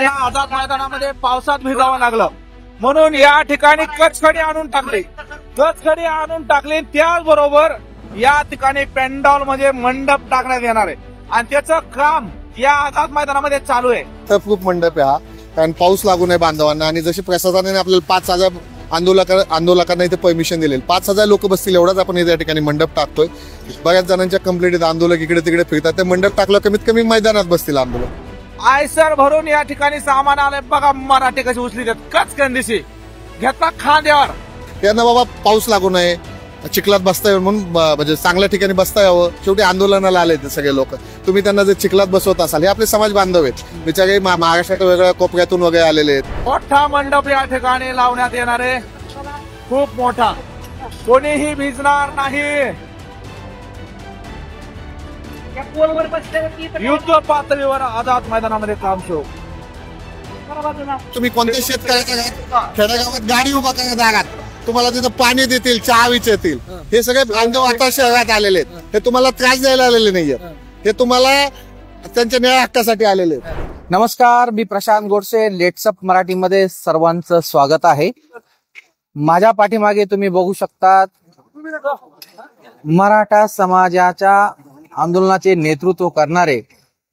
या आझाद मैदानामध्ये पावसात भिजावं लागलं म्हणून या ठिकाणी कचखडी आणून टाकली. कचखडी आणून टाकली त्याचबरोबर या ठिकाणी पेंडॉल म्हणजे मंडप टाकण्यात येणार आहे आणि त्याचं काम या आझाद मैदानामध्ये चालू आहे. खूप मंडप आहे हा, कारण पाऊस लागू नये बांधवांना. आणि जशी प्रशासनाने आपल्याला 5,000 आंदोलकांना इथे परमिशन दिलेली, 5,000 लोक बसतील एवढाच आपण या ठिकाणी मंडप टाकतोय. बऱ्याच जणांच्या कंप्लेंट आंदोलक इकडे तिकडे फिरतात, ते मंडप टाकलं कमीत कमी मैदानात बसतील आंदोलक. आयसर भरून या ठिकाणी सामान आलंय बघा. मराठी कशी उचली देत कचकंदिशी घेतला खांद्यावर. त्यांना बाबा पाऊस लागू नये, चिखलात बसता यावं म्हणून, म्हणजे चांगल्या ठिकाणी बसता यावं. शेवटी आंदोलनाला आले ते सगळे लोक. तुम्ही त्यांना जर चिखलात बसवत असाल, हे आपले समाज बांधव आहेत, बिचारे महाराष्ट्राच्या वेगळ्या कोपऱ्यातून वगैरे आलेले आहेत. मोठा मंडप या ठिकाणी लावण्यात येणार आहे, खूप मोठा. कोणीही भिजणार नाही. युद्ध पातळीवर आझाद मैदानामध्ये काम सुरू. तुम्ही कोणत्या शेतकऱ्याच्या खेडेगावात गाडी उभा करत आहात, तुम्हाला तिथं पाणी देतील, चहा विचारतील. हे सगळे बांधव आता शहरात आलेले आहेत. हे तुम्हाला त्रास द्यायला आलेले नाहीये, हे तुम्हाला त्यांच्या न्याय हक्कासाठी आलेले आहेत. नमस्कार, मी प्रशांत गोडसे. लेट्सअप मराठीमध्ये सर्वांचं स्वागत आहे. माझ्या पाठीमागे तुम्ही बघू शकता मराठा समाजाच्या आंदोलनाचे नेतृत्व करणारे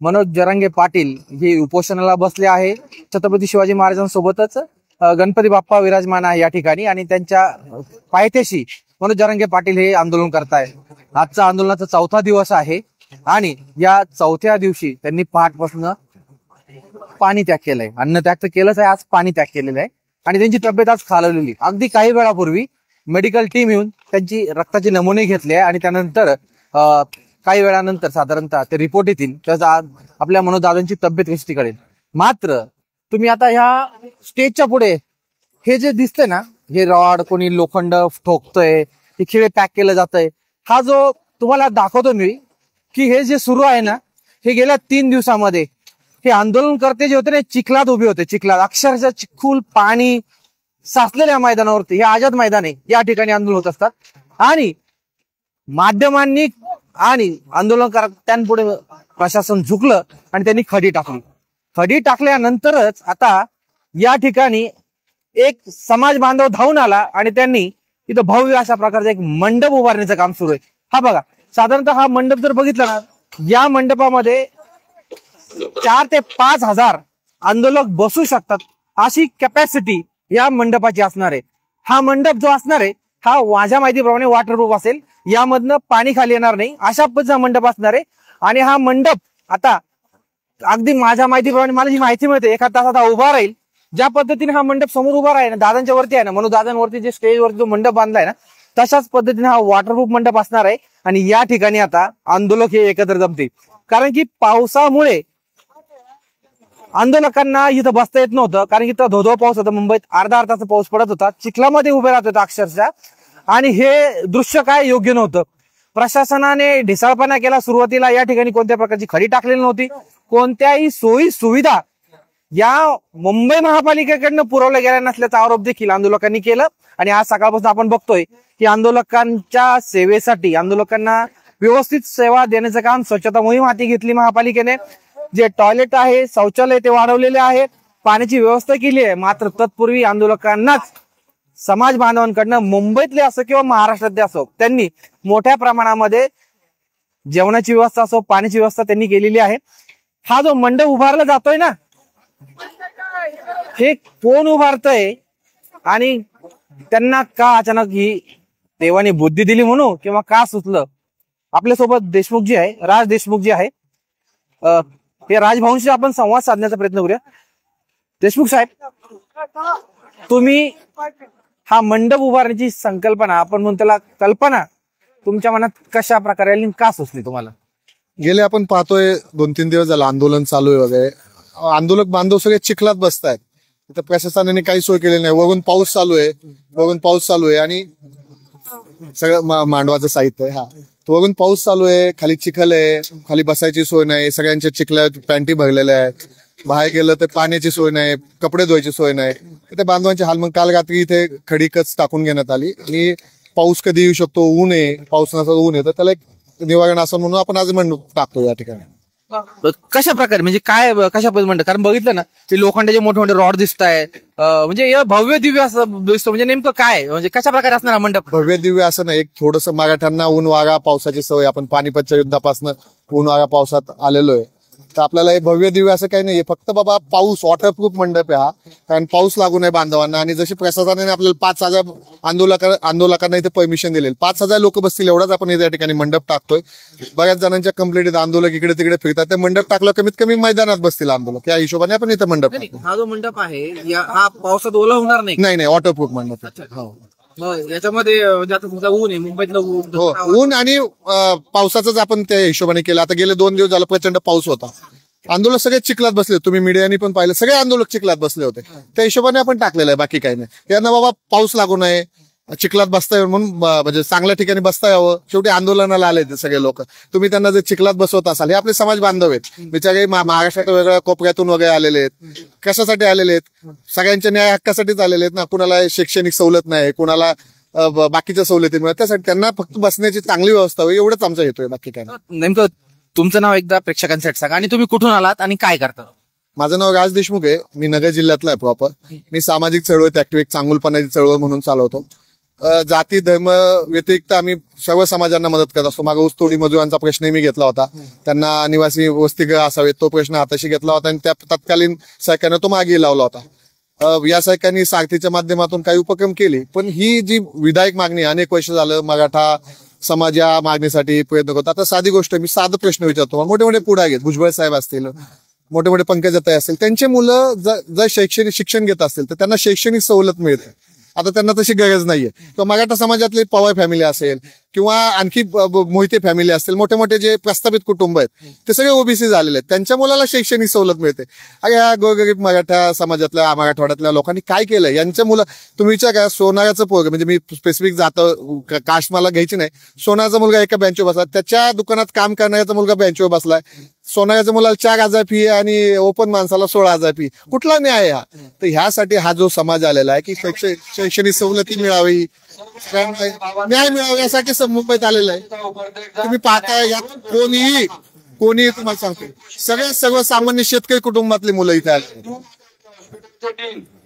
मनोज जरांगे पाटील हे उपोषणाला बसले आहे. छत्रपती शिवाजी महाराजांसोबतच गणपती बाप्पा विराजमान आहे या ठिकाणी आणि त्यांच्या पायथ्याशी मनोज जरांगे पाटील हे आंदोलन करताय. आजचा आंदोलनाचा 4था दिवस आहे आणि या 4थ्या दिवशी त्यांनी पहाटपासून पाणी त्याग केलंय. अन्न त्याग तर केलंच आहे, आज पाणी त्याग केलेलं आहे आणि त्यांची तब्येत आज खालावलेली. अगदी काही वेळापूर्वी मेडिकल टीम येऊन त्यांची रक्ताचे नमुने घेतले आणि त्यानंतर काही वेळानंतर साधारणतः ते रिपोर्ट येतील, त्याचा आपल्या मनोज दादांची तब्येत कशी कळेल. मात्र तुम्ही आता ह्या स्टेजच्या पुढे हे जे दिसतंय ना, हे रॉड कोणी लोखंड ठोकतोय, हे खिळे पॅक केलं जातंय, हा जो तुम्हाला दाखवतो मी की हे जे सुरू आहे ना, हे गेल्या 3 दिवसामध्ये हे आंदोलनकर्ते जे होते ना, चिखलात उभे होते. चिखलात अक्षरशः चिखल पाणी साचलेल्या मैदानावरती, हे आझाद मैदान आहे, या ठिकाणी आंदोलन होत असतात. आणि माध्यमांनी आणि आंदोलनकर्त्यांपुढे प्रशासन झुकलं आणि त्यांनी खडी टाकली. खडी टाकल्यानंतरच आता या ठिकाणी एक समाज बांधव धावून आला आणि त्यांनी इथं भव्य अशा प्रकारचा एक मंडप उभारण्याचं काम सुरू आहे. हा बघा, साधारणतः हा मंडप जर बघितला ना, या मंडपामध्ये 4 ते 5 हजार आंदोलक बसू शकतात अशी कॅपॅसिटी या मंडपाची असणार आहे. हा मंडप जो असणार आहे हा माझ्या माहितीप्रमाणे वॉटरप्रूफ असेल, यामधनं पाणी खाली येणार नाही, अशा पद्धतीचा मंडप असणार आहे. आणि हा मंडप आता अगदी माझ्या माहितीप्रमाणे मला जी माहिती मिळते 1 तासात हा उभा राहील. ज्या पद्धतीने हा मंडप समोर उभा राहील ना, दादांच्या वरती आहे ना, म्हणून दादांवरती जे स्टेजवरती जो मंडप बांधलाय ना, तशाच पद्धतीने हा वॉटरप्रूफ मंडप असणार आहे. आणि या ठिकाणी आता आंदोलक हे एकत्र जमतील, कारण की पावसामुळे आंदोलकांना इथं बसता येत नव्हतं, कारण की इथं धोधो पाऊस होता. मुंबईत अर्धा तास पाऊस पडत होता, चिखलामध्ये उभे राहत होता अक्षरशः. आणि हे दृश्य काय योग्य नव्हतं. प्रशासनाने ढिसाळपणा केला. सुरुवातीला या ठिकाणी कोणत्या प्रकारची खडी टाकलेली नव्हती, कोणत्याही सोयी सुविधा या मुंबई महापालिकेकडनं पुरवल्या गेल्या नसल्याचा आरोप देखील आंदोलकांनी केलं. आणि आज सकाळपासून आपण बघतोय की आंदोलकांच्या सेवेसाठी, आंदोलकांना व्यवस्थित सेवा देण्याचं काम, स्वच्छता मोहीम हाती घेतली महापालिकेने. जे टॉयलेट आहे, शौचालय ते वाढवलेले आहे, पाण्याची व्यवस्था केली आहे. मात्र तत्पूर्वी आंदोलकांनाच समाज बांधवांकडनं, मुंबईतले असो किंवा महाराष्ट्रातले असो, त्यांनी मोठ्या प्रमाणामध्ये जेवणाची व्यवस्था असो, पाण्याची व्यवस्था त्यांनी केलेली आहे. हा जो मंडप उभारला जातोय ना, हे कोण उभारतय आणि त्यांना का अचानक ही देवाने बुद्धी दिली म्हणू किंवा का सुचलं. आपल्यासोबत देशमुख जी आहे, राज देशमुख जी आहे, हे राजभाऊंशी आपण संवाद साधण्याचा प्रयत्न करूया. देशमुख साहेब, तुम्ही हा मंडप उभारण्याची संकल्पना, आपण म्हणतो त्याला कल्पना, तुमच्या मनात कशा प्रकारे आली, का सुचली तुम्हाला? गेले आपण पाहतोय 2-3 दिवस झालं आंदोलन चालू आहे वगैरे. आंदोलक बांधव सगळे चिखलात बसतायत. तिथं प्रशासनाने काही सोय केली नाही. वरून पाऊस चालू आहे आणि सगळं मांडवाचं साहित्य आहे. वरून पाऊस चालू आहे, खाली चिखल आहे, खाली बसायची सोय नाही, सगळ्यांच्या चिखल्यात पॅन्टी भरलेल्या आहेत, बाहेर गेलं तर पाण्याची सोय नाही, कपडे धुवायची सोय नाही. ते बांधवांचे हाल. मग काल रात्री इथे खडी कच टाकून घेण्यात आली. आणि पाऊस कधी येऊ शकतो, ऊन आहे, पाऊस नसतं ऊन आहे, तर त्याला एक निवारण असं म्हणून आपण आज मंडप टाकतो या ठिकाणी. कशा प्रकारे म्हणजे काय कशा पद्धती म्हणतात? कारण बघितलं ना ते लोखंडाचे मोठे मोठे रॉड दिसत आहेत, म्हणजे हे भव्य दिव्य असं दिसतो. म्हणजे नेमकं काय म्हणजे कशा प्रकारे असणार हा मंडप? भव्य दिव्य असं नाही, एक थोडंसं मराठ्यांना ऊन वारा पावसाची सवय, आपण पानिपतच्या युद्धापासून ऊन वारा पावसात आलेलो आहे, तर आपल्याला हे भव्य दिव्य असं काही नाही. फक्त बाबा पाऊस, वॉटरप्रूफ मंडप आहे हा, कारण पाऊस लागू नये बांधवांना. आणि जशी प्रशासनाने आपल्याला 5,000 आंदोलकांना इथे परमिशन दिलेली, 5,000 लोक बसतील एवढाच आपण इथे या ठिकाणी मंडप टाकतोय. बऱ्याच जणांच्या कंप्लेंट आंदोलक इकडे तिकडे फिरतात, ते मंडप टाकलं कमीत कमी मैदानात बसतील आंदोलक, या हिशोबाने आपण इथे मंडप टाकतो. हा जो मंडप आहे हा पावसात ओला होणार नाही? नाही नाही, वॉटरप्रूफ मंडप आहे. हो याच्यामध्ये म्हणजे आता तुमचा ऊन आहे, मुंबईतलं ऊन हो, ऊन आणि पावसाचंच आपण त्या हिशोबाने केलं. आता गेले 2 दिवस झालं प्रचंड पाऊस होता, आंदोलक सगळे चिखलात बसले होते, तुम्ही मीडियाने पण पाहिलं, सगळे आंदोलक चिखलात बसले होते, त्या हिशोबाने आपण टाकलेलं आहे, बाकी काही नाही. यांना बाबा पाऊस लागू नये, चिखलात बसता यावं म्हणून, म्हणजे चांगल्या ठिकाणी बसता यावं. शेवटी आंदोलनाला आले ते सगळे लोक, तुम्ही त्यांना जर चिखलात बसवत असाल, हे आपले समाज बांधव आहेत, बिचारे महाराष्ट्राच्या वेगळ्या कोपऱ्यातून वगैरे आलेले आहेत. कशासाठी आलेले आहेत? सगळ्यांच्या न्याय हक्कासाठीच आलेले आहेत ना. कुणाला शैक्षणिक सवलत नाही, कुणाला बाकीच्या सवलती मिळतात, त्यासाठी त्यांना फक्त बसण्याची चांगली व्यवस्था होईल एवढंच आमचा हेतू आहे, बाकी काय नाही. नेमकं तुमचं नाव एकदा प्रेक्षकांसाठी सांगा आणि तुम्ही कुठून आलात आणि काय करता? माझं नाव राज देशमुख आहे, मी नगर जिल्ह्यातला आहे प्रॉपर. मी सामाजिक चळवळीत ऍक्टिव्ह, चांगुलपणाची चळवळ म्हणून चालवतो. जाती धर्म व्यतिरिक्त आम्ही सर्व समाजांना मदत करत असतो. मागे ऊसतोडी मजुरांचा प्रश्नही मी घेतला होता, त्यांना निवासी वसतिगृह असावेत तो प्रश्न हाताशी घेतला होता, आणि त्या तत्कालीन सरकारनं तो मागे लावला होता. या सरकारने सारथीच्या माध्यमातून काही उपक्रम केले, पण ही जी विधायक मागणी अनेक वर्ष झालं मराठा समाज या मागणीसाठी प्रयत्न करतो. आता साधी गोष्ट, मी साधा प्रश्न विचारतो, मोठे मोठे पुढारी आहेत, भुजबळ साहेब असतील, मोठे मोठे पंकजाताई असतील, त्यांचे मुलं जर शैक्षणिक शिक्षण घेत असतील तर त्यांना शैक्षणिक सवलत मिळते. आता त्यांना तशी गरज नाहीये. किंवा मराठा समाजातली पवार फॅमिली असेल किंवा आणखी मोहिते फॅमिली असतील, मोठे मोठे जे प्रस्थापित कुटुंब आहेत ते सगळे ओबीसी झालेले आहेत, त्यांच्या मुलाला शैक्षणिक सवलत मिळते. अरे ह्या गोरगरीब मराठा समाजातल्या मराठवाड्यातल्या लोकांनी काय केलंय? यांच्या मुलं, तुम्ही विचार करा, सोनाराचं पोरग, म्हणजे मी स्पेसिफिक जातं कास्ट मला घ्यायची नाही, सोनाराचा मुलगा एका बेंचवर बसला, त्याच्या दुकानात काम करणाऱ्याचा मुलगा बेंचवर बसलाय, सोनाराच्या मुलाला 4,000 फी आणि ओपन माणसाला 16,000 फी. कुठला न्याय हा? तर ह्यासाठी हा जो समाज आलेला आहे की शैक्षणिक सवलती मिळावी, न्याय मिळावा, यासाठी मुंबईत आलेला आहे. तुम्ही पाहताय यात कोणीही तुम्हाला सांगतो, सगळे सर्वसामान्य शेतकरी कुटुंबातली मुलं इथे आले.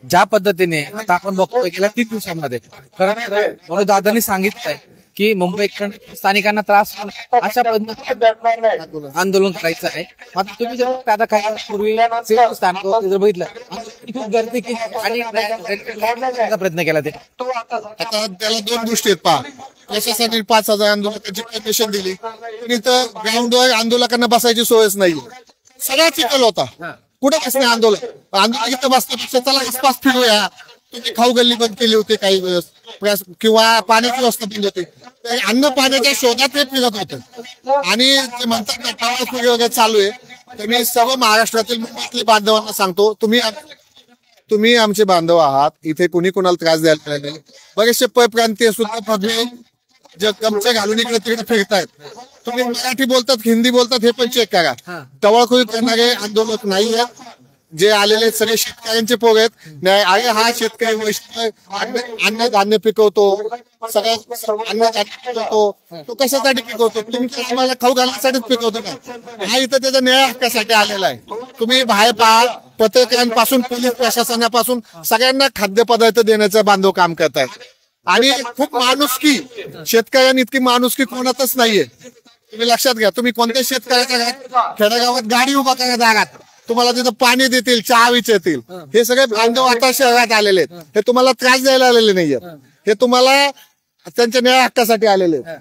ज्या पद्धतीने आता आपण बघतोय गेल्या 30 दिवसांमध्ये खरं दादांनी सांगितलंय की मुंबई स्थानिकांना त्रास अशा पद्धतीने आंदोलन करायचं आहे. मात्र तुम्ही जर आता काही पूर्वी स्थानिक जर बघितलं खूप गर्दी केली आणि प्रयत्न केला, ते आता त्याला 2 गोष्टी आहेत. पहा, प्रशासनाने 5,000 आंदोलकांची परमिशन दिली, पण इथं ग्राउंडवर आंदोलकांना बसायची सोयच नाही, सगळा चिखल होता, कुठे बसणे आंदोलक इथं बसण्यापेक्षा चला आसपास फिरूया. तुम्ही खाऊ गल्ली बंद केली होती काही वेळेस, किंवा पाण्याची व्यवस्था बंद होती, अन्न पाण्याच्या शोधात ते फिरत होते. आणि ते म्हणतात ना टाळाफुरी वगैरे चालू आहे. तर मी सर्व महाराष्ट्रातील मुंबईतल्या बांधवांना सांगतो, तुम्ही आमचे बांधव आहात, इथे कुणी कोणाला त्रास द्यायला नाही. बरेचसे परप्रांतीय सुद्धा पदवे जे गमचे घालून इकडे तिकडे फिरतायत. तुम्ही मराठी बोलतात, हिंदी बोलतात, हे पण चेक करा. टवाळखोरी करणारे आंदोलक नाही आहेत, जे आलेले सगळे शेतकऱ्यांचे पोर आहेत. न्याय आहे, हा शेतकरी अन्न धान्य पिकवतो, सगळं अन्नधान्य पिकवतो, तो कशासाठी पिकवतो? तुमच्या आम्हाला खाऊ घालण्यासाठीच पिकवतो का? हा इथं त्याचा न्याय हक्कासाठी आलेला आहे. तुम्ही बाहेर पहा, पत्रकारांपासून पोलीस प्रशासनापासून सगळ्यांना खाद्यपदार्थ देण्याचं बांधव काम करतायत. आणि खूप माणुसकी, शेतकऱ्यांनी इतकी माणुसकी कोणातच नाहीये. तुम्ही लक्षात घ्या, तुम्ही कोणत्या शेतकऱ्याच्या घरात खेडेगावात गाडी उभा करत आहात, तुम्हाला तिथं पाणी देतील, चहा विचारतील. हे सगळे बांधव आता शहरात आलेले आहेत, हे तुम्हाला त्रास द्यायला आलेले नाहीये, हे तुम्हाला त्यांच्या न्याय हक्कासाठी आलेले आहेत.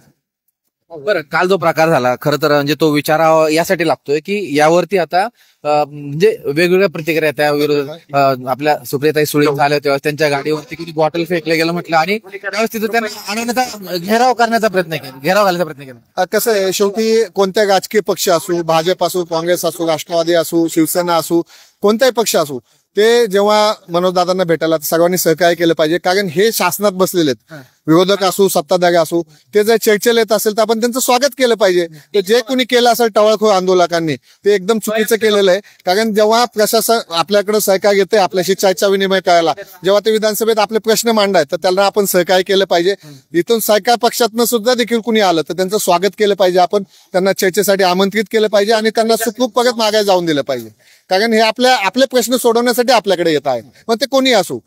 बरं, काल जो प्रकार झाला खरं तर म्हणजे तो विचारावा यासाठी लागतोय की यावरती आता म्हणजे वेगवेगळ्या प्रतिक्रिया त्या विरोधात आपल्या सुप्रियाताई सुळे झाल्या तेव्हा त्यांच्या गाडीवरती किती बॉटल फेकले गेलं म्हटलं, आणि त्यावेळेस तिथं त्यांना आणण्याचा घेराव करण्याचा प्रयत्न केला, घेराव घालण्याचा प्रयत्न केला. कसं आहे, शेवटी कोणत्या राजकीय पक्ष असू, भाजप असू, काँग्रेस असू, राष्ट्रवादी असू, शिवसेना असू, कोणताही पक्ष असू, ते जेव्हा मनोजदादांना भेटायला सर्वांनी सहकार्य केलं पाहिजे. कारण हे शासनात बसलेले आहेत, विरोधक असू सत्ताधारी असू ते जर चर्चेला येत असेल तर आपण त्यांचं स्वागत केलं पाहिजे. तर जे कोणी केलं असेल टवाळखोर आंदोलकांनी ते एकदम चुकीचं केलेलं आहे. कारण जेव्हा प्रशासन आपल्याकडे सहकार्य येते आपल्याशी चर्चा विनिमय करायला, जेव्हा ते विधानसभेत आपले प्रश्न मांडायत तर त्यांना आपण सहकार्य केलं पाहिजे. इथून सरकार पक्षातनं सुद्धा देखील कुणी आलं तर त्यांचं स्वागत केलं पाहिजे, आपण त्यांना चर्चेसाठी आमंत्रित केलं पाहिजे आणि त्यांना सुखरूप परत मागे जाऊन दिलं पाहिजे. कारण हे आपले प्रश्न सोडवण्यासाठी आपल्याकडे येत आहेत, मग ते कोणी असो.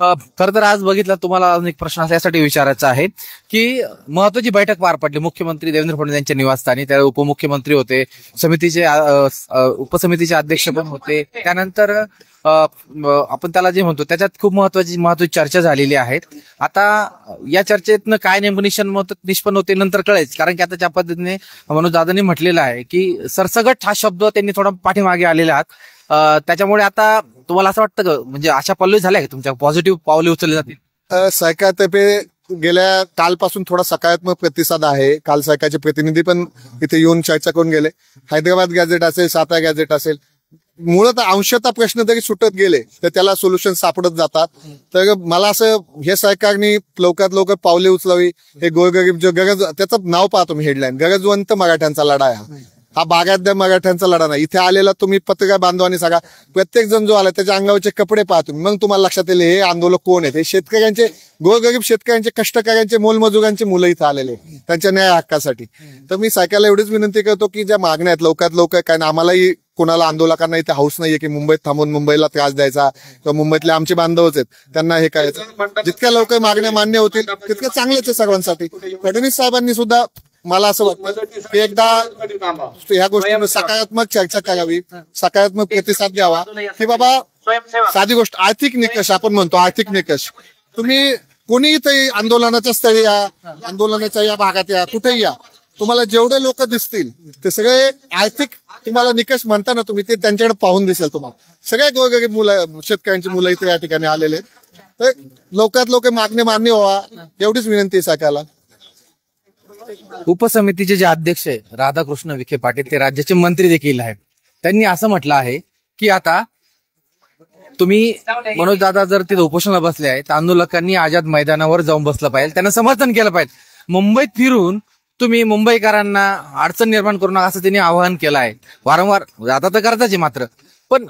खरं तर आज बघितलं तुम्हाला अजून एक प्रश्न यासाठी विचारायचा आहे की महत्वाची बैठक पार पडली मुख्यमंत्री देवेंद्र फडणवीस यांच्या निवासस्थानी. त्या उपमुख्यमंत्री होते, उपसमितीचे अध्यक्ष पण होते. त्यानंतर आपण त्याला जे म्हणतो त्याच्यात खूप महत्वाची चर्चा झालेली आहे. आता या चर्चेतनं काय नेमकं निष्पन्न होते नंतर कळेल. कारण की आता ज्या पद्धतीने मनोज दादांनी म्हटलेलं आहे की सरसगट हा शब्द त्यांनी थोडा पाठीमागे आलेला आहात. त्याच्यामुळे आता तुम्हाला असं वाटतं का म्हणजे अशा पल्लवी झाल्या का तुमच्या पॉझिटिव्ह पावले उचलले जातील? सरकारतर्फे गेल्या कालपासून थोडा सकारात्मक प्रतिसाद आहे. काल सरकारचे प्रतिनिधी पण इथे येऊन चर्चा करून गेले. हैदराबाद गॅझेट असेल, सातारा गॅझेट असेल, मुळात अंशतः प्रश्न जरी सुटत गेले तर त्याला सोल्युशन सापडत जातात. तर मला असं हे सरकारने लवकरात लवकर पावले उचलावी. हे गोरगरीब जो त्याचं नाव पाहतो मी हेडलाईन, गरजवंत मराठ्यांचा लढा आहे हा बागायतदार मराठ्यांचा लढा नाही. इथे आलेला तुम्ही पत्रकार बांधवांनी सांगा, प्रत्येक जण जो आला त्याच्या अंगावरचे कपडे पाहतो मग तुम्हाला लक्षात येईल हे आंदोलक कोण आहेत. हे शेतकऱ्यांचे, गोरगरीब शेतकऱ्यांचे, कष्टकऱ्यांचे, मोलमजुरांचे मुलं इथं आलेले त्यांच्या न्याय हक्कासाठी. तर मी सरकारला एवढीच विनंती करतो की ज्या मागण्या आहेत लवकरात लवकर, कारण आम्हालाही कोणाला आंदोलकांना इथे हाऊस नाहीये की मुंबईत थांबून मुंबईला त्रास द्यायचा किंवा मुंबईतले आमचे बांधवच आहेत त्यांना हे करायचं. जितक्या लवकर मागण्या मान्य होतील तितक्या चांगलेच आहे सर्वांसाठी. फडणवीस साहेबांनी सुद्धा मला असं वाटतं की एकदा ह्या गोष्टींवर सकारात्मक चर्चा करावी, सकारात्मक प्रतिसाद द्यावा की बाबा साधी गोष्ट आर्थिक निकष आपण म्हणतो, आर्थिक निकष तुम्ही कोणी इथे आंदोलनाच्या स्थळी या, आंदोलनाच्या या भागात या, कुठेही या, तुम्हाला जेवढे लोक दिसतील ते सगळे आर्थिक तुम्हाला निकष म्हणता ना तुम्ही ते त्यांच्याकडे पाहून दिसेल. तुम्हाला सगळे गोरगरीब मुलं, शेतकऱ्यांची मुलं इथे या ठिकाणी आलेले आहेत. तर लवकरात लवकर मागणी मान्य व्हावा एवढीच विनंती आहे सरकारला. उपसमितीचे जे अध्यक्ष आहे राधाकृष्ण विखे पाटील ते राज्याचे मंत्री देखील आहेत. त्यांनी असं म्हटलं आहे की आता तुम्ही मनोज दादा जर तिथे उपोषणाला बसले आहेत तर आंदोलकांनी आझाद मैदानावर जाऊन बसलं पाहिजे, त्यांना समर्थन केलं पाहिजे. मुंबईत फिरून तुम्ही मुंबईकरांना अडचण निर्माण करू नका असं त्यांनी आवाहन केलं आहे. वारंवार आता तर करताच मात्र पण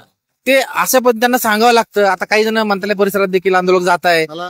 ते अशा पद्धतीने सांगावं लागतं. आता काही जण मंत्रालय परिसरात देखील आंदोलक जात आहे. मला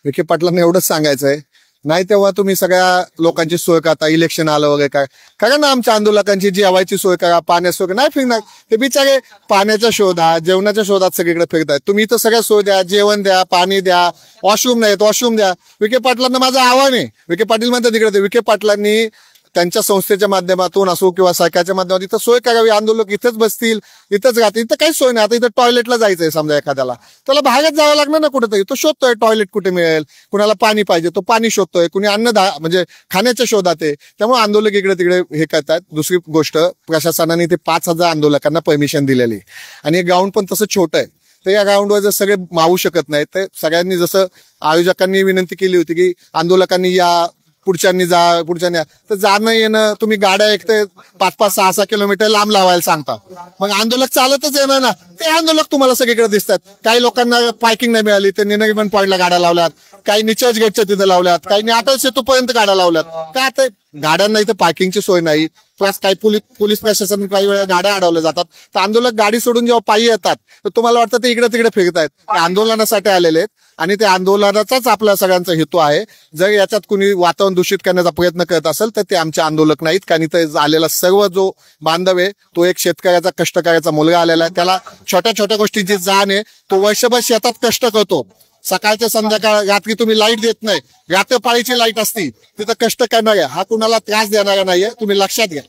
विखे पाटलांना एवढंच सांगायचं आहे, नाही तेव्हा तुम्ही सगळ्या लोकांची सोय करता, इलेक्शन आलं वगैरे काय कारण ना आमच्या आंदोलकांची जेवायची सोय करा, पाण्याची सोय करा. नाही फिरणार ते बिचारे पाण्याच्या शोधात, जेवणाच्या शोधात सगळीकडे फिरतायत. तुम्ही इथं सगळ्या सोय द्या, जेवण द्या, पाणी द्या, वॉशरूम नाही वॉशरूम द्या. विखे पाटलांना माझं आव्हान आहे. विखे पाटील म्हणतात तिकडे, विखे पाटलांनी त्यांच्या संस्थेच्या माध्यमातून असो किंवा सरकारच्या माध्यमातून इथं सोय करावी. आंदोलक इथंच बसतील, इथंच राहतील. इथं काहीच सोय नाही. आता इथं टॉयलेटला जायचंय समजा एखाद्याला, त्याला बाहेरच जावं लागणार ना कुठेतरी. तो शोधतोय टॉयलेट कुठे मिळेल, कुणाला पाणी पाहिजे तो पाणी शोधतोय, कुणी म्हणजे खाण्याच्या शोधात आहे. त्यामुळे आंदोलक इकडे तिकडे हे करतात. दुसरी गोष्ट, प्रशासनाने ते 5,000 आंदोलकांना परमिशन दिलेली आणि हे ग्राउंड पण तसं छोटं आहे. तर या ग्राउंडवर जर सगळे मावू शकत नाहीत तर सगळ्यांनी जसं आयोजकांनी विनंती केली होती की आंदोलकांनी या, पुढच्यांनी जा, पुढच्यांनी तर जाणं येणं तुम्ही गाड्या एक ते 5-5, 6-6 किलोमीटर लांब लावायला सांगता, मग आंदोलक चालतच येणार ना. ते आंदोलक तुम्हाला सगळीकडे दिसतात. काही लोकांना पार्किंग नाही मिळाली ते निनगमन पॉईंटला गाड्या लावल्यात, काही चर्च गेटच्या तिथे लावल्यात, काही अटल सेतूपर्यंत गाड्या लावल्यात. काय आता गाड्यांना इथं पार्किंगची सोय नाही, प्लस काही पोलीस प्रशासन काही वेळा गाड्या अडवल्या जातात. तर आंदोलक गाडी सोडून जेव्हा पायी येतात तर तुम्हाला वाटतं ते इकडे तिकडे फिरतायत. ते आंदोलनासाठी आलेले आहेत आणि ते आंदोलनाचाच आपल्या सगळ्यांचा हेतू आहे. जर याच्यात कुणी वातावरण दूषित करण्याचा प्रयत्न करत असेल तर ते आमचे आंदोलक नाहीत. कारण इथं आलेला सर्व जो बांधव आहे तो एक शेतकऱ्याचा, कष्टकऱ्याचा मुलगा आलेला आहे. त्याला छोट्या छोट्या गोष्टींची जाण आहे. तो वर्षभर शेतात कष्ट करतो. सकाळच्या संध्याकाळ रात्री तुम्ही लाईट देत नाही, रात्रपाळीची लाईट असती तिथं कष्ट करणार आहे. हा कुणाला त्रास देणारा नाहीये, तुम्ही लक्षात घ्या.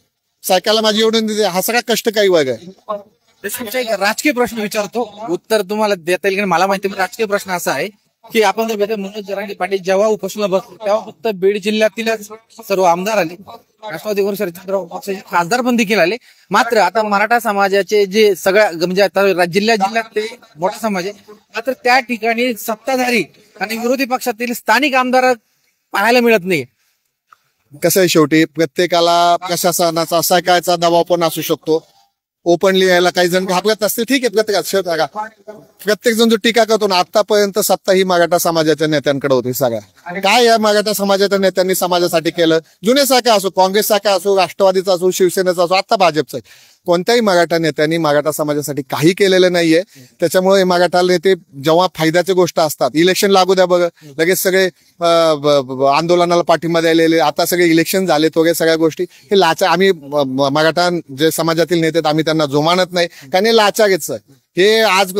सरकारला माझी एवढी हा सगळा कष्टकरी वर्ग आहे. राजकीय प्रश्न विचारतो, उत्तर तुम्हाला देता येईल. मला माहिती राजकीय प्रश्न असा आहे की आपण जर मनोज जरांगे पाटील जेव्हा उपोषणाला बसलो तेव्हा फक्त बीड जिल्ह्यातीलच सर्व आमदार आले, राष्ट्रवादी काँग्रेस शरदचंद्र पक्षाचे खासदार पण देखील आले. मात्र आता मराठा समाजाचे जे सगळ्या म्हणजे आता जिल्ह्यात ते मोठा समाज आहे, मात्र त्या ठिकाणी सत्ताधारी आणि विरोधी पक्षातील स्थानिक आमदार पाहायला मिळत नाही. कसं आहे, शेवटी प्रत्येकाला प्रशासनाचा सरकारचा दबाव पण असू शकतो, ओपनली यायला काही जण घाबरत असतील, ठीक आहे. प्रत्येक जण जो टीका करतो ना, आतापर्यंत सत्ता ही मराठा समाजाच्या नेत्यांकडे होती सगळ्या. काय या मराठा समाजाच्या नेत्यांनी समाजासाठी केलं? जुने सारखा असो, काँग्रेस सारखा असो, राष्ट्रवादीचा असो, शिवसेनेचा असो, आता भाजपचा, कोणत्याही मराठा नेत्यांनी मराठा समाजासाठी काही केलेलं नाहीये. त्याच्यामुळे मराठा नेते जेव्हा फायद्याच्या गोष्ट असतात, इलेक्शन लागू द्या बघ, लगेच सगळे आंदोलनाला पाठिंबा द्यायला, आता सगळे इलेक्शन झाले वगैरे सगळ्या गोष्टी हे लाचा. आम्ही मराठा जे समाजातील नेते आम्ही त्यांना जोमानत नाही, कारण हे लाचारच हे. आज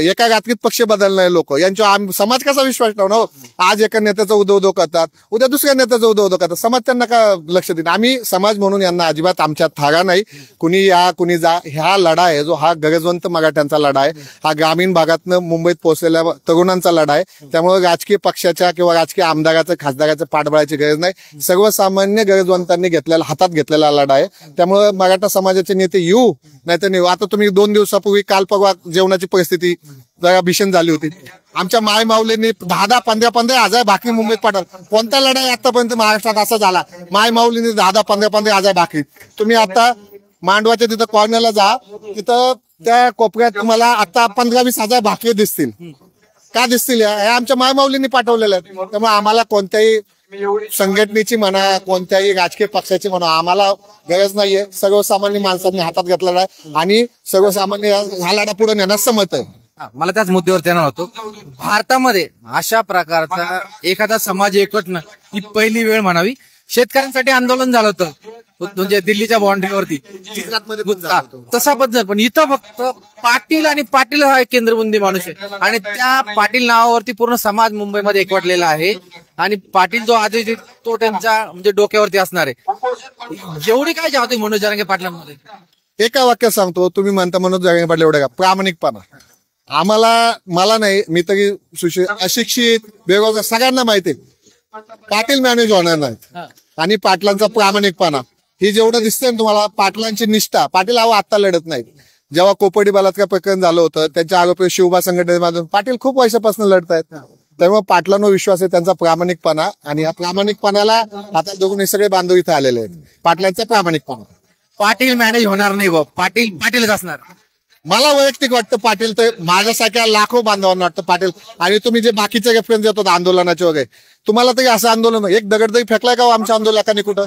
एका रात्रीत पक्ष बदलणारे लोक यांच्यावर समाज कसा विश्वास ठेवणार हो? आज एका नेत्याचा उदो करतात, उद्या दुसऱ्या नेत्याचा उदो करतात, समाज त्यांना का लक्ष देत? आम्ही समाज म्हणून यांना अजिबात आमच्यात थारा नाही. कुणी या कुणी जा, हा लढा आहे जो हा गरजवंत मराठ्यांचा लढा आहे, हा ग्रामीण भागातनं मुंबईत पोहोचलेल्या तरुणांचा लढा आहे. त्यामुळे राजकीय पक्षाच्या किंवा राजकीय आमदाराचं खासदाराचं पाठबळाची गरज नाही. सर्वसामान्य गरजवंतांनी हातात घेतलेला लढा आहे. त्यामुळे मराठा समाजाचे नेते येऊ नाही तर नाही. आता तुम्ही 2 दिवसापूर्वी काल परवा जेवणाची परिस्थिती जरा भीषण झाली होती. आमच्या माय माऊलींनी 10-10, 15-15 हजार भाकरी मुंबईत पाठवला. कोणता लढाई आतापर्यंत महाराष्ट्रात असा झाला? माय माऊलींनी 10-10, 15-15 हजार भाकरी. तुम्ही आता मांडवाच्या तिथं कॉर्नरला जा, तिथं त्या कोपऱ्यात तुम्हाला आता 15-20 हजार भाकरी दिसतील. का दिसतील? हे आमच्या माय माऊलींनी पाठवलेलं आहे. त्यामुळे आम्हाला कोणत्याही संघटनेची म्हणा, कोणत्याही राजकीय पक्षाची म्हणा, आम्हाला गरज नाहीये. सर्वसामान्य माणसांनी हातात घेतलेला आहे आणि सर्वसामान्य हा लढा पुढे नेण्यास समर्थ आहे. मला त्याच मुद्द्यावर येणार होतो. भारतामध्ये अशा प्रकारचा एखादा समाज एकवटणं ही पहिली वेळ म्हणावी. शेतकऱ्यांसाठी आंदोलन झालं होतं म्हणजे दिल्लीच्या बाउंड्रीवरती, तसा पद्धत. पण इथं फक्त पाटील आणि पाटील हा एक केंद्रबिंदू माणूस आहे आणि त्या पाटील नावावरती पूर्ण समाज मुंबईमध्ये एकवटलेला आहे. आणि पाटील जो आधी तो त्यांच्या म्हणजे डोक्यावरती असणार आहे. जेवढी काय जावते मनोज जरांगे पाटलांमध्ये, एका वाक्यात सांगतो, तुम्ही म्हणता मनोज जरांगे पाटील एवढं का प्रामाणिकपणा. मला नाही, मी तरी अशिक्षित बेरोजगार सगळ्यांना माहिती पाटील मॅनेज होणार नाहीत. आणि पाटलांचा प्रामाणिकपणा ही जेवढं दिसतंय तुम्हाला, पाटलांची निष्ठा. पाटील आता लढत नाहीत. जेव्हा कोपर्डी बलात्कार प्रकरण झालं होतं, त्यांच्या आरोपी शिवबा संघटनेमधून पाटील खूप वर्षापासून लढतायत. त्यामुळे पाटलांवर विश्वास आहे, त्यांचा प्रामाणिकपणा. आणि या प्रामाणिकपणाला आता दोघं सगळे बांधव इथं आलेले आहेत. पाटलांचा प्रामाणिकपणा. पाटील मॅनेज होणार नाही बा, पाटीलच असणार. मला वैयक्तिक वाटतं पाटील, तर माझ्यासारख्या लाखो बांधवांना वाटतं पाटील. आणि तुम्ही जे बाकीचे रेफरन्स देतो आंदोलनाचे वगैरे, तुम्हाला तरी असं आंदोलन एक दगड तरी फेकलाय का आमच्या आंदोलकांनी कुठं?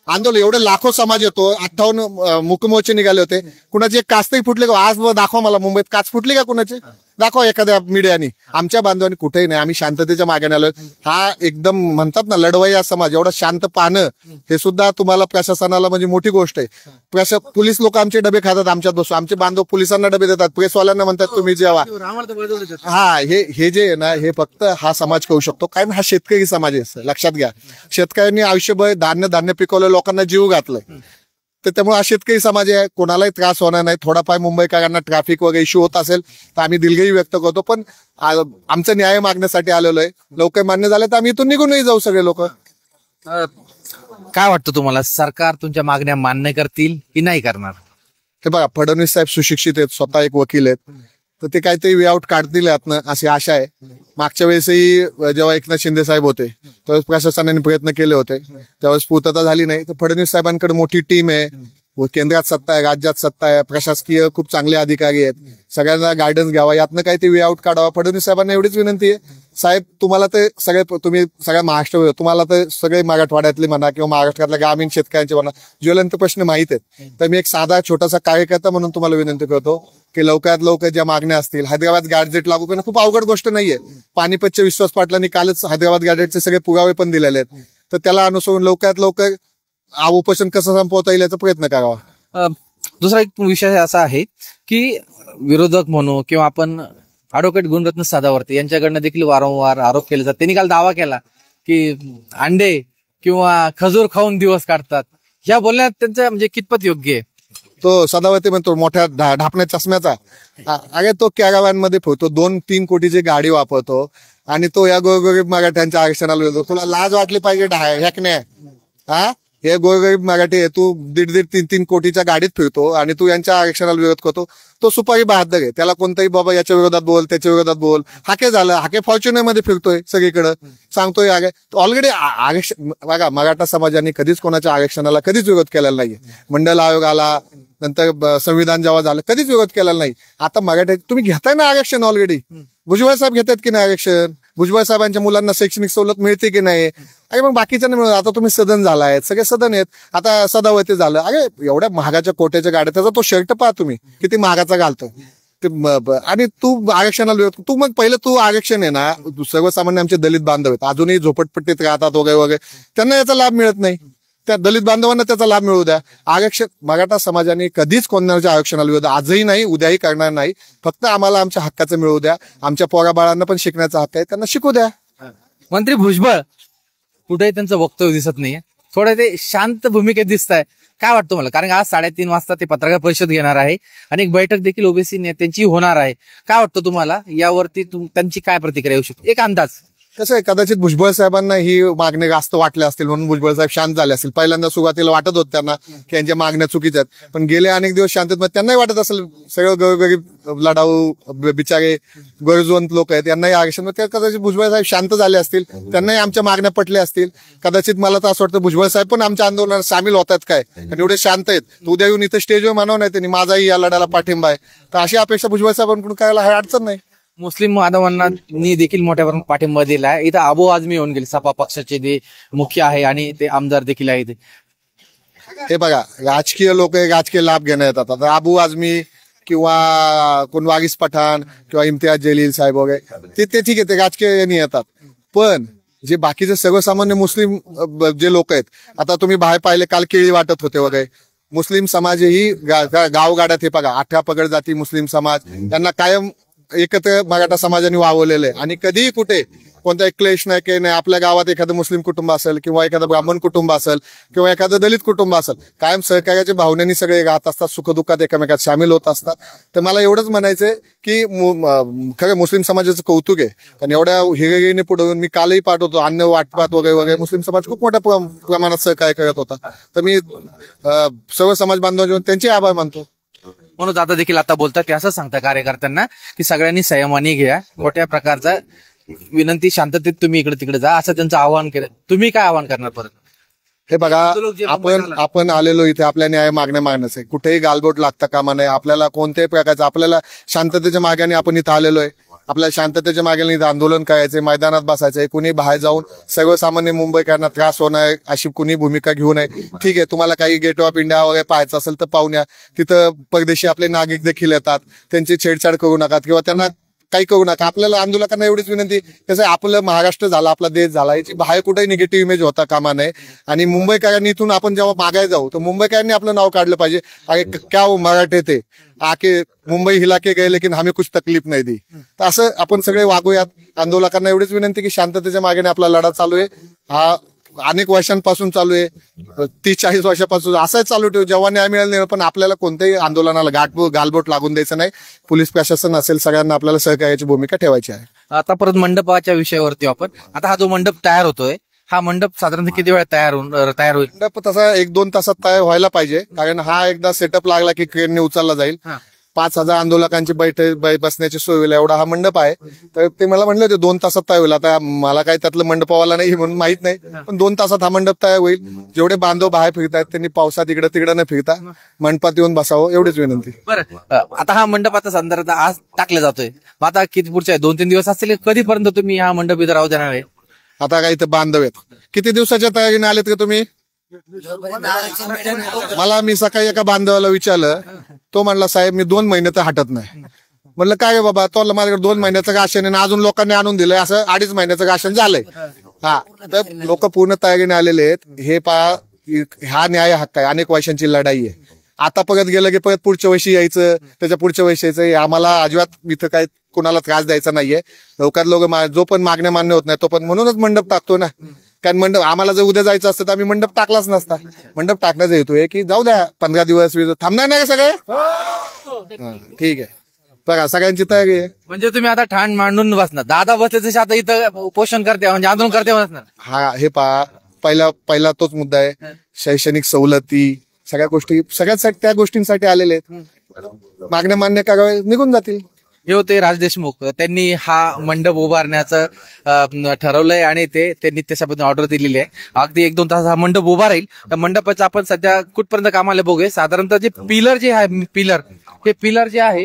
आंदोलन एवढे लाखो समाज येतो, 58 मुकमोर्चे निघाले होते. कुणाची एक काच तरी फुटली का? आज दाखवा मला मुंबईत काच फुटली का कुणाची? दाखवा एखाद्या मीडियानी. आमच्या बांधवांनी कुठेही नाही. आम्ही शांततेच्या मागे आलोय. हा एकदम म्हणतात ना लढवय्या समाज, एवढा शांत पाहणं हे सुद्धा तुम्हाला प्रशासनाला म्हणजे मोठी गोष्ट आहे. पोलीस लोक आमचे डबे खातात आमच्यात बसून, आमचे बांधव पोलिसांना डबे देतात, प्रेसवाल्यांना म्हणतात तुम्ही जेवा. हा हे जे आहे ना, हे फक्त हा समाज करू शकतो. कारण हा शेतकरी समाज आहे, लक्षात घ्या. शेतकऱ्यांनी आयुष्यभर धान्य पिकवलं, लोकांना जीव घातलाय. तर त्यामुळे हा शेतकरी समाज आहे, कोणालाही त्रास होणार नाही. थोडाफार मुंबईकरांना ट्रॅफिक वगैरे इश्यू होत असेल तर आम्ही दिलगिरी व्यक्त करतो, पण आमचं न्याय मागण्यासाठी आलेलो आहे. लवकर मान्य झालं तर आम्ही इथून निघूनही जाऊ सगळे लोक. काय वाटतं तुम्हाला, सरकार तुमच्या मागण्या मान्य करतील की नाही करणार? हे बघा, फडणवीस साहेब सुशिक्षित आहेत, स्वतः एक वकील आहेत, तर ते काहीतरी वे आउट काढतील यातनं अशी आशा आहे. मागच्या वेळेसही जेव्हा एकनाथ शिंदे साहेब होते त्यावेळेस प्रशासनाने प्रयत्न केले होते, त्यावेळेस पूर्तता झाली नाही. तर फडणवीस साहेबांकडे मोठी टीम आहे, केंद्रात सत्ता आहे, राज्यात सत्ता आहे, प्रशासकीय खूप चांगले अधिकारी आहेत, सगळ्यांना गायडन्स घ्यावा, यातनं काही ते वे आउट काढावा. फडणवीस साहेबांना एवढीच विनंती आहे, साहेब तुम्हाला तर तुम्ही सगळ्या महाराष्ट्र, तुम्हाला तर सगळे मराठवाड्यातले म्हणा किंवा महाराष्ट्रातल्या ग्रामीण शेतकऱ्यांचे म्हणा ज्वलंत प्रश्न माहित आहेत. तर मी एक साधा छोटासा कार्यकर्ता म्हणून तुम्हाला विनंती करतो की लवकरात लवकर ज्या मागण्या असतील, हैदराबाद गॅजेट लागू करणं खूप अवघड गोष्ट नाहीये. पानिपतच्या विश्वास पाटलांनी कालच हैदराबाद गॅजेटचे सगळे पुरावे पण दिलेले आहेत. तर त्याला अनुसरून लवकरात लवकर उपोषण कसं संपवता येईल याचा प्रयत्न करावा. दुसरा एक विषय असा आहे की विरोधक म्हणू किंवा आपण ऍडव्होकेट गुणरत्न सदावर्ते यांच्याकडनं देखील वारंवार आरोप केले जातात. त्यांनी काल दावा केला की अंडे किंवा खजूर खाऊन दिवस काढतात. या बोलण्यात त्यांचं म्हणजे कितपत योग्य आहे? तो सदावर्ते म्हणतो मोठ्या ढापण्या चष्म्याचा, अरे तो कॅराव्हॅनमध्ये फिरतो, 2-3 कोटीची गाडी वापरतो आणि तो या गोरगरीब मराठ्यांच्या आरक्षणाला येतो. तुला लाज वाटली पाहिजे ह्याक नाही? हा, हे गोरगरीब मराठी आहे, तू 1.5-3 कोटीच्या गाडीत फिरतो आणि तू यांच्या आरक्षणाला विरोध करतो. तो सुपारी बहादर आहे, त्याला कोणताही बाबा याच्या विरोधात बोल, त्याच्या विरोधात बोल. हाके झालं, हाके फॉर्च्युनर मध्ये फिरतोय सगळीकडे, सांगतोय ऑलरेडी आरक्षण. बघा, मराठा समाजाने कधीच कोणाच्या आरक्षणाला कधीच विरोध केलेला नाहीये. मंडल आयोग आला, नंतर संविधान जेव्हा झालं, कधीच विरोध केलेला नाही. आता मराठा तुम्ही घेताय ना आरक्षण ऑलरेडी. भुजबळ साहेब घेतात की नाही आरक्षण? भुजबळ साहेबांच्या मुलांना शैक्षणिक सवलत मिळते की नाही? अरे मग बाकीच्यांना मिळत. आता तुम्ही सदन झालाय, सगळे सदन आहेत, आता सदावती झालं. अरे एवढ्या महागाच्या कोट्याच्या गाड्या, त्याचा तो शर्ट पहा तुम्ही किती महागाचा घालतो ते. आणि तू आरक्षणाला विरोध, तू मग पहिलं तू आरक्षण आहे ना, सर्वसामान्य आमचे दलित बांधव आहेत, अजूनही झोपटपट्टीत राहतात वगैरे वगैरे, त्यांना याचा लाभ मिळत नाही. त्या दलित बांधवांना त्याचा लाभ मिळू द्या. आरक्षण मराठा समाजाने कधीच कोणाच्या आरक्षणाला विरोध आजही नाही, उद्याही करणार नाही. फक्त आम्हाला आमच्या हक्काचं मिळू द्या. आमच्या पोराबाळांना पण शिकण्याचा हक्क आहे, त्यांना शिकू द्या. मंत्री भुजबळ कुठेही त्यांचं वक्तव्य दिसत नाहीये, थोडं ते शांत भूमिकेत दिसत आहे. काय वाटतं मला? कारण आज 3:30 वाजता ते पत्रकार परिषद घेणार आहे आणि एक बैठक देखील ओबीसी नेत्यांची होणार आहे. काय वाटतं तुम्हाला यावरती? त्यांची काय प्रतिक्रिया येऊ शकते? एक अंदाज. कसं आहे, कदाचित भुजबळ साहेबांना ही मागणी जास्त वाटल्या असतील म्हणून भुजबळ साहेब शांत झाले असतील. पहिल्यांदा सुरुवातीला वाटत होत त्यांना की यांच्या मागण्या चुकीच्या आहेत, पण गेले अनेक दिवस शांततेत त्यांनाही वाटत असेल सगळं गरीब लढाऊ बिचारे गरजवंत लोक आहेत, यांनाही आरक्षण. कदाचित भुजबळ साहेब शांत झाले असतील, त्यांनाही आमच्या मागण्या पटल्या असतील. कदाचित मला तर असं वाटतं भुजबळ साहेब पण आमच्या आंदोलनात सामील होतात काय, आणि एवढे शांत आहेत. उद्या येऊन इथं स्टेजवर मानव नाही त्यांनी माझाही या लढ्याला पाठिंबा आहे, तर अशी अपेक्षा भुजबळ साहेबांकडून करायला काही अडचण नाही. मुस्लिम बांधवांना देखील मोठ्या प्रमाणात पाठिंबा दिला आहे. इथं अबू आझमी येऊन गेले, सपा पक्षाचे ते मुख्य आहे आणि ते आमदार देखील आहेत. हे बघा, राजकीय लोक राजकीय लाभ घेण्यात येतात. आता अबू आझमी किंवा कोण वागिस पठाण किंवा इम्तियाज जलील साहेब वगैरे ते ठीक आहे, ते राजकीय यांनी येतात. पण जे बाकीचे सर्वसामान्य मुस्लिम जे लोक आहेत, आता तुम्ही बाहेर पाहिले काल केळी वाटत होते वगैरे, मुस्लिम समाजही गावगाड्यात हे बघा 18 पगड जाती मुस्लिम समाज, त्यांना कायम एकत्र मराठा समाजाने वावलेलं आहे. आणि कधीही कुठे कोणता एक क्लेश नाही, काही नाही. आपल्या गावात एखादं मुस्लिम कुटुंब असेल किंवा एखादं ब्राह्मण कुटुंब असेल किंवा एखादं दलित कुटुंब असेल, कायम सहकार्याच्या भावनेने सगळे राहत असतात, सुखदुःखात एकमेकात सामील होत असतात. तर मला एवढंच म्हणायचंय की खरं मुस्लिम समाजाचं कौतुक आहे, कारण एवढ्या हिरेगिरीने पुढे येऊन मी कालही पाठवतो अन्न वाटपात वगैरे वगैरे, मुस्लिम समाज खूप मोठ्या प्रमाणात सहकार्य करत होता. तर मी सर्व समाज बांधवांचे त्यांचे आभार मानतो. म्हणून दादा देखील आता बोलतात ते असं सांगता कार्यकर्त्यांना की सगळ्यांनी संयमाने घ्या, मोठ्या प्रकारचा विनंती, शांततेत तुम्ही इकडे तिकडे जा, असं त्यांचं आवाहन केलं. तुम्ही काय आवाहन करणार परत? हे बघा, आपण आलेलो इथे आपल्या न्याय मागण्याच आहे. कुठेही गालबोट लागता कामा नये. आपल्याला कोणत्याही प्रकारचं, आपल्याला शांततेच्या मार्गाने आपण इथं आलेलो आहे. आपल्याला शांततेच्या मार्गाने इथं आंदोलन करायचंय, मैदानात बसायचंय. कुणी बाहेर जाऊन सर्वसामान्य मुंबईकरांना त्रास होणार अशी कुणी भूमिका घेऊ नये. ठीक आहे, तुम्हाला काही गेट ऑफ इंडिया वगैरे पाहायचं असेल तर पाहून या. तिथं परदेशी आपले नागरिक देखील येतात, त्यांची छेडछाड करू नका किंवा त्यांना काही करू नका. आपल्याला आंदोलकांना एवढीच विनंती, कसं आपलं महाराष्ट्र झाला, आपला देश झाला, याची बाहेर कुठेही निगेटिव्ह इमेज होता कामा नये. आणि मुंबईकरांनी इथून आपण जेव्हा मागायला जाऊ तर मुंबईकरांनी आपलं नाव काढलं पाहिजे, अरे क्या वो मराठे थे आके मुंबई हिला के गए लेकिन हमें कुछ तकलीफ नाही दी. तर असं आपण सगळे वागूयात. आंदोलकांना एवढीच विनंती की शांततेच्या मार्गाने आपला लढा चालू आहे. हा अनेक वर्षांपासून चालू आहे, 30-40 वर्षापासून असाच चालू ठेवू. जेव्हा न्याय मिळेल नाही, पण आपल्याला कोणत्याही आंदोलनाला गालबोट लागून द्यायचं नाही. पोलीस प्रशासन असेल, सगळ्यांना आपल्याला सहकार्याची भूमिका ठेवायची आहे. आता परत मंडपाच्या विषयावरती आपण, आता हा जो मंडप तयार होतोय, हा मंडप साधारणतः किती वेळा तयार होईल? मंडप तसा 1-2 तासात तयार व्हायला पाहिजे, कारण हा एकदा सेटअप लागला की क्रेनने उचलला जाईल. 5,000 आंदोलकांची बैठक बसण्याची सोय होईल एवढा हा मंडप आहे. तर ते मला म्हणलं होते 2 तासात तयार होईल. आता मला काही त्यातलं मंडपावाला नाही म्हणून माहित नाही, पण 2 तासात हा मंडप तयार होईल. जेवढे बांधव बाहेर फिरतायत त्यांनी पावसात इकडे तिकडे न फिरता मंडपात येऊन बसावं, एवढीच विनंती. बरं, आता हा मंडप आता संदर्भात आज टाकला जातोय, मग आता किती पुढच्या 2-3 दिवस असतील, कधीपर्यंत तुम्ही हा मंडप इथं राहू देणार आहे? आता काय इथं बांधव आहेत, किती दिवसाच्या तयारीने आलेत का तुम्ही? मला मी सकाळी एका बांधवाला विचारलं, तो म्हणला साहेब मी 2 महिने तर हटत नाही. म्हणलं काय बाबा, तो माझ्याकडे 2 महिन्याचं राशन आहे, अजून लोकांनी आणून दिलंय, असं 2.5 महिन्याचं राशन झालंय. हा, तर लोक पूर्ण तयारीने आलेले आहेत. हे पहा, हा न्याय हक्क आहे, अनेक वर्षांची लढाई आहे. आता परत गेलं की परत पुढच्या वर्षी यायचं, त्याच्या पुढच्या वर्षी यायचं. आम्हाला अजिबात इथं काय कोणाला त्रास द्यायचा नाहीये. लवकर लोक जो पण मागण्या मान्य होत नाही तो पण, म्हणूनच मंडप टाकतो ना. कारण मंडप आम्हाला जर उद्या जायचं असतं तर आम्ही मंडप टाकलाच नसता. मंडप टाकण्याचा हेतू की जाऊ द्या 15 दिवस थांबणार नाही का सगळे? ठीक आहे, बघा सगळ्यांची तयारी आहे. म्हणजे तुम्ही आता ठाण मांडून बसणार, दादा बसले तसे आता इथं उपोषण करते म्हणजे आंदोलन करते बसणार. हा, हे पहा, पहिला तोच मुद्दा आहे. शैक्षणिक सवलती सगळ्याच त्या गोष्टींसाठी आलेले आहेत. मागण्या मान्य करावे, निघून जातील. हे होते राज देशमुख. त्यांनी हा मंडप उभारण्याचं ठरवलंय आणि त्यांनी त्याच्या पद्धतीने ऑर्डर दिलेली आहे. अगदी 1-2 तास हा मंडप उभा राहील. त्या मंडपाचं आपण सध्या कुठपर्यंत कामाला बघूया. साधारणतः जे पिलर जे आहे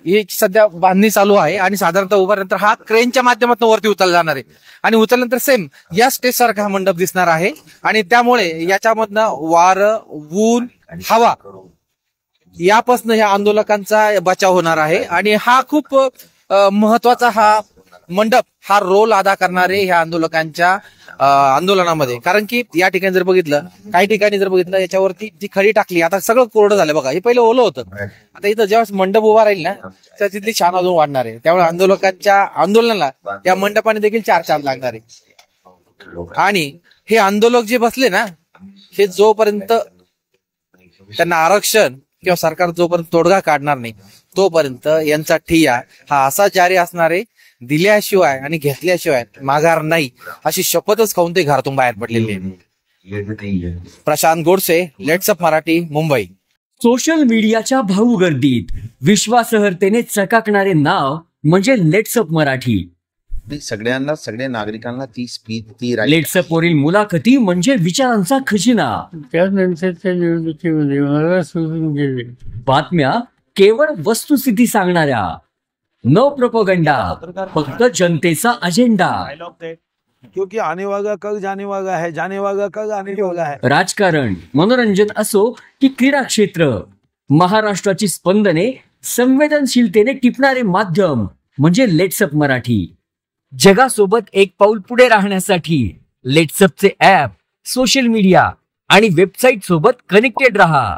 हे सध्या बांधणी चालू आहे आणि साधारणतः उभारल्यानंतर हा क्रेनच्या माध्यमातून वरती उचलला जाणार आहे आणि उचलल्यानंतर सेम या स्टेज सारखा हा मंडप दिसणार आहे आणि त्यामुळे याच्यामधनं वारं, ऊन, हवा यापासून या आंदोलकांचा बचाव होणार आहे आणि हा खूप महत्वाचा हा मंडप हा रोल अदा करणारे ह्या आंदोलकांच्या आंदोलनामध्ये. कारण की या ठिकाणी जर बघितलं, काही ठिकाणी जर बघितलं, याच्यावरती जी खडी टाकली, आता सगळं कोरडं झालं बघा. हे पहिलं ओलं होतं. आता इथं जेव्हा मंडप उभा राहील ना, तर तिथली छान अजून वाढणार आहे. त्यामुळे आंदोलकांच्या आंदोलनाला या मंडपाने देखील 4 चांद लागणार आहे. आणि हे आंदोलक जे बसले ना, हे जोपर्यंत त्यांना आरक्षण किंवा सरकार जोपर्यंत तोडगा काढणार नाही तोपर्यंत यांचा ठिय्या हा असा जारी असणार आहे. दिल्याशिवाय आणि घेतल्याशिवाय माघार नाही अशी शपथच खाऊन ते घरातून बाहेर पडलेले आहे. Prashant Godse, let's up Marathi, Mumbai. Social मीडियाच्या भाऊ गर्दीत विश्वासार्हतेने चकाकणारे नाव म्हणजे लेट्स अप मराठी. सगळ्या नागरिकांना ती स्पीच लेट्स अप वरील मुलाखती म्हणजे विचारांचा खजिना. त्यानंतरच्या निवडणुकीमध्ये मला सोडून गेले. बातम्या केवळ वस्तुस्थिती सांगणाऱ्या, न प्रोपोगंडा, फक्त जनतेचा अजेंडा. क्योंकि आने वाला कल जाने वाला है, जाने वाला कल आने वाला है. राजकारण, मनोरंजन असो की क्रीडा क्षेत्र, महाराष्ट्राची स्पंदने संवेदनशीलतेने टिपणारे माध्यम म्हणजे लेट्स अप मराठी. जगासोबत एक पाऊल पुढे राहण्यासाठी लेट्स अपचे ऍप, सोशल मीडिया आणि वेबसाईट सोबत कनेक्टेड रहा.